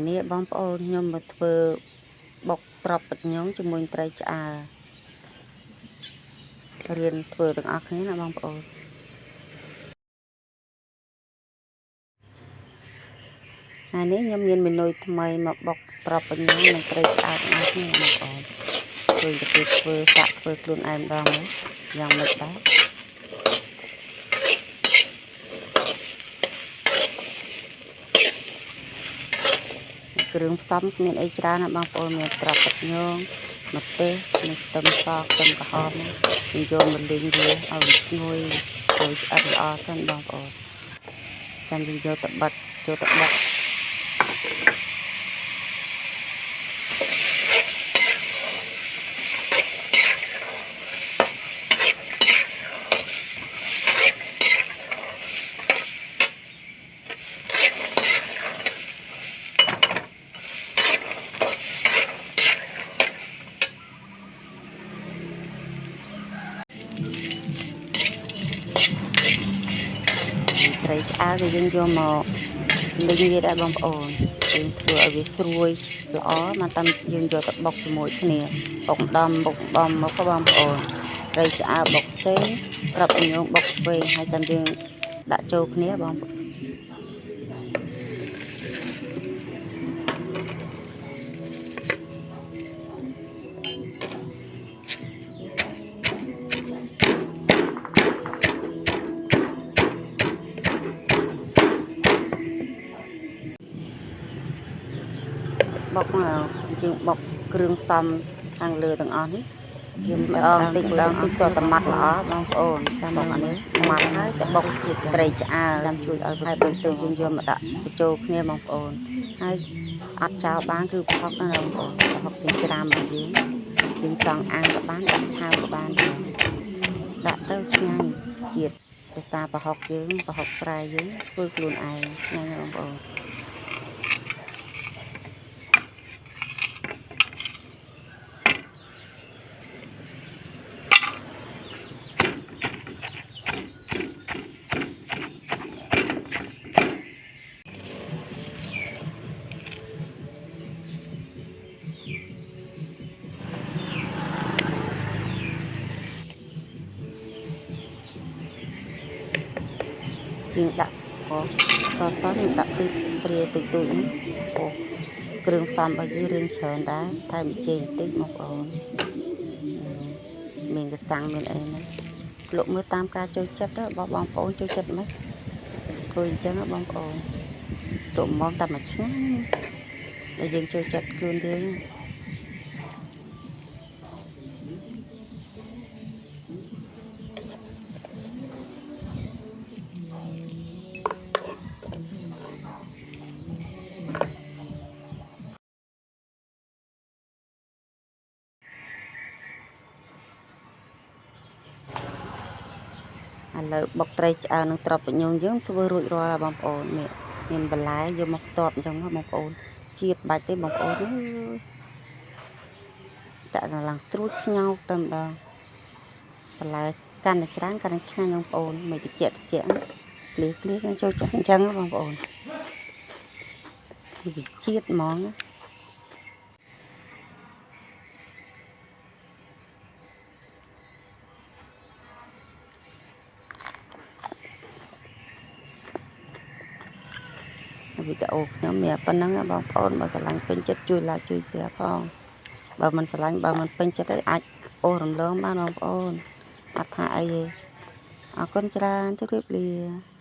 នេះបងប្អូនខ្ញុំមកធ្វើបុកត្រប់បិទញងជាមួយត្រីឆ្អើរៀនធ្វើទាំងអស់គ្នាណាបងប្អូនហើយនេះខ្ញុំមានមេនុយថ្មីមកបុកត្រប់បិទញងនិងត្រីឆ្អើទាំងអស់គ្នាបងប្អូនឃើញតែគេធ្វើសាក់ធ្វើខ្លួនឯងម្ដងមកយ៉ាងម៉េចដែរគ្រឿងផ្សំមានអីច្រើនណាបងប្អូនមានត្រប់បិទញងម្ទេសនិងខ្ទឹមសខ្ទឹមក្រហមខ្ញុំយកមកលីងវាឲ្យឈ្ងុយឲ្យឆ្អិនល្អសិនបងប្អូនចាំយើងយកទៅបិទយកទៅបុកត្រីឆ្អើគឺយើងយកមកលីងវាដែរបងប្អូនយើងធ្វើឲ្យវាស្រួយល្អមកតាមយើងយកទៅបុកជាមួយគ្នាបុកម្ដងបុកបំមកបងប្អូនត្រីឆ្អើបុកផ្សេងត្រប់ញងបុកផ្សេងហើយចាំយើងដាក់ចូលគ្នាបងប្អូនបុកយើងបុកគ្រឿងផ្សំខាងលើទាំងអស់នេះយើងម្ដងតិចតតែម៉ាត់ល្អបងប្អូនចាំបងអានេះម៉ាត់ហើយទៅបុកជាត្រីឆ្អើចាំជួយឲ្យហើយបើទៅយើងយកមកដាក់បញ្ចូលគ្នាបងប្អូនហើយអត់ចោលបានគឺប្រហុកណាបងប្អូនប្រហុកចិញ្ច្រាំរបស់យើងចង់អាំងក៏បានដាក់ឆៅក៏បានដាក់ទៅឆ្ងាញ់ជាតិភាសាប្រហុកយើងប្រហុកស្រែយើងធ្វើខ្លួនឯងឆ្ងាញ់ណាបងប្អូនយើងដាក់ស្ករសយើងដាក់ពីព្រាទូចនេះអូគ្រឿងផ្សំរបស់យើងរៀងច្រើនដែរថែមចេកបន្តិចបងប្អូនមានកសាំងមានអីហ្នឹងលក់មើលតាមការចូលចិត្តរបស់បងប្អូនចូលចិត្តមិនធ្វើអញ្ចឹងបងប្អូនរំមតែមួយឆ្នាំដែលយើងចូលចិត្តខ្លួនយើងឥឡូវបុកត្រីឆ្អើនឹងត្រប់បញងយើងធ្វើរួចរាល់បងប្អូននេះមានបន្លែយកមកផ្ទាប់អញ្ចឹងបងប្អូនជាតិបាច់ទេបងប្អូនដាក់ឡើងស្រួចខ្ញោកតែម្ដងបន្លែកាន់តែច្រើនកាន់តែឆ្ងាញ់បងប្អូនមិនតិចតិចក្លៀកចូលចិត្តអញ្ចឹងបងប្អូនវាជាតិហ្មងវីដេអូខ្ញុំមានប៉ុណ្ណឹងបងប្អូនបើស្រឡាញ់ពេញចិត្តជួយ like ជួយ share ផងបើមិនស្រឡាញ់បើមិនពេញចិត្តទេអាចអូសរំលងបានបងប្អូនអត់ថាអីទេអរគុណច្រើនជម្រាបលា